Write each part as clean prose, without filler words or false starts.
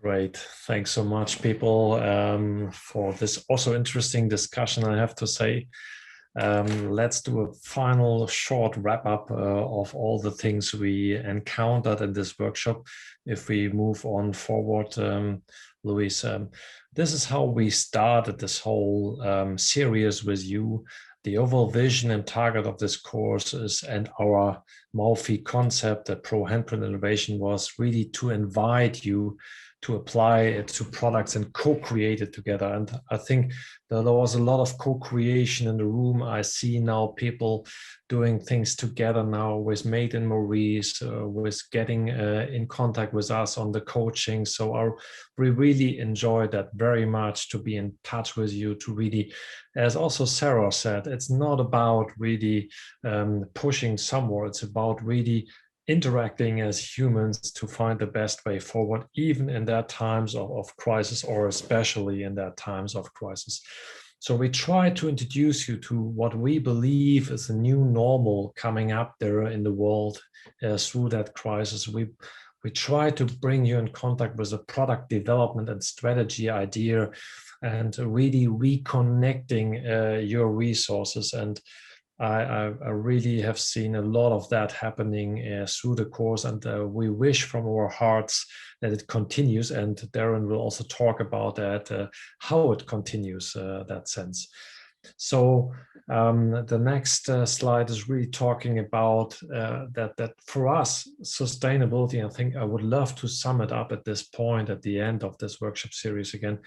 Great. Thanks so much, people, for this also interesting discussion. I have to say, let's do a final short wrap up of all the things we encountered in this workshop. If we move on forward, Luis, this is how we started this whole series with you. The overall vision and target of this course is, and our MauPHI concept, that Pro Handprint Innovation, was really to invite you to apply it to products and co-create it together. And I think there was a lot of co-creation in the room. I see now people doing things together now with Made in Maurice, with getting in contact with us on the coaching. So we really enjoy that very much, to be in touch with you, to really, as also Sarah said, it's not about really pushing somewhere. It's about really interacting as humans to find the best way forward, even in that times of crisis, or especially in that times of crisis. So we try to introduce you to what we believe is a new normal coming up there in the world through that crisis. We try to bring you in contact with a product development and strategy idea, and really reconnecting your resources. And I really have seen a lot of that happening through the course, and we wish from our hearts that it continues. And Darren will also talk about that, how it continues, that sense. So the next slide is really talking about that for us, sustainability. I think I would love to sum it up at this point, at the end of this workshop series again.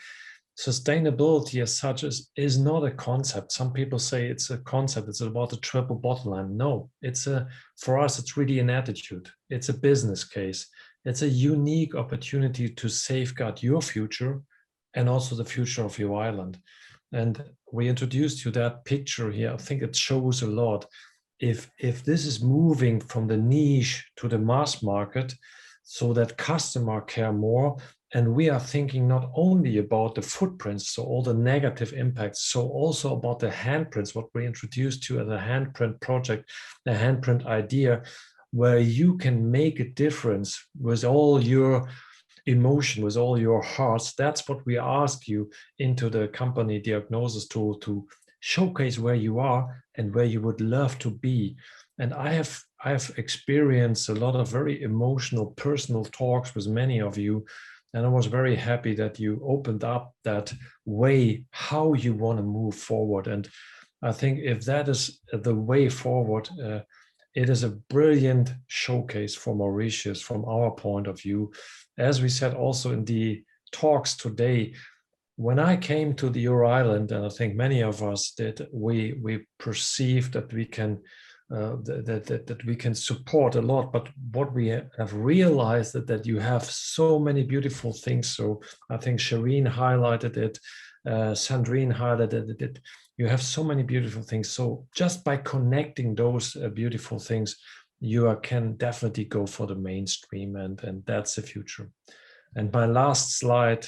Sustainability as such is not a concept. Some people say it's a concept, it's about a triple bottom line. No, for us, it's really an attitude. It's a business case. It's a unique opportunity to safeguard your future and also the future of your island. And we introduced you that picture here. I think it shows a lot. If this is moving from the niche to the mass market, so that customer care more, and we are thinking not only about the footprints, so all the negative impacts, so also about the handprints, what we introduced to as a handprint project, the handprint idea, where you can make a difference with all your emotion, with all your hearts. That's what we ask you into the company diagnosis tool, to showcase where you are and where you would love to be. And I have experienced a lot of very emotional, personal talks with many of you. And I was very happy that you opened up that way, how you want to move forward. And I think if that is the way forward, it is a brilliant showcase for Mauritius from our point of view. As we said also in the talks today, when I came to the Euro Island, and I think many of us did, we perceived that we can that we can support a lot, but what we have realized that you have so many beautiful things. So I think Shireen highlighted it, Sandrine highlighted it. You have so many beautiful things. So just by connecting those beautiful things, you can definitely go for the mainstream, and that's the future. And my last slide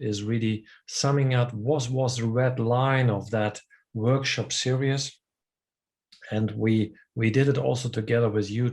is really summing up what was the red line of that workshop series. And we did it also together with you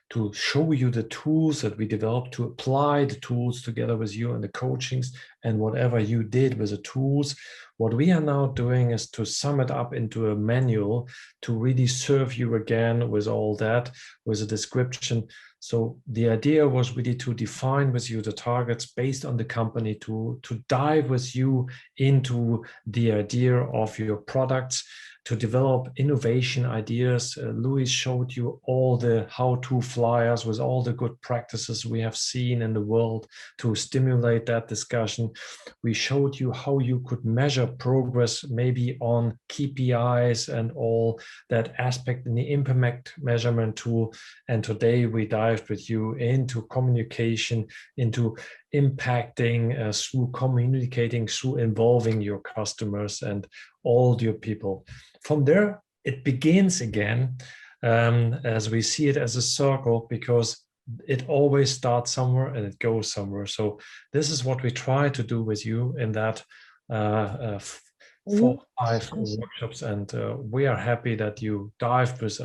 to show you the tools that we developed, to apply the tools together with you and the coachings, and whatever you did with the tools. What we are now doing is to sum it up into a manual to really serve you again with all that, with a description. So the idea was really to define with you the targets based on the company, to dive with you into the idea of your products, to develop innovation ideas. Luis showed you all the how-to flyers with all the good practices we have seen in the world to stimulate that discussion. We showed you how you could measure progress, maybe on KPIs and all that aspect in the impact measurement tool. And today we dived with you into communication, into impacting through communicating, through involving your customers and all your people. From there, it begins again, as we see it as a circle, because it always starts somewhere and it goes somewhere. So this is what we try to do with you in that 4-5 workshops, and we are happy that you dived with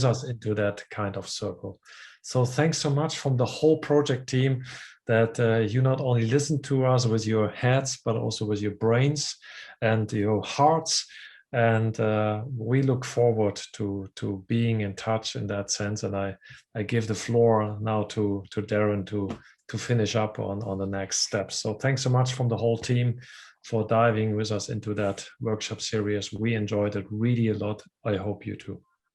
us into that kind of circle. So thanks so much from the whole project team. that you not only listen to us with your heads, but also with your brains and your hearts. And we look forward to being in touch in that sense. And I give the floor now to Darren to finish up on the next steps. So thanks so much from the whole team for diving with us into that workshop series. We enjoyed it really a lot. I hope you too.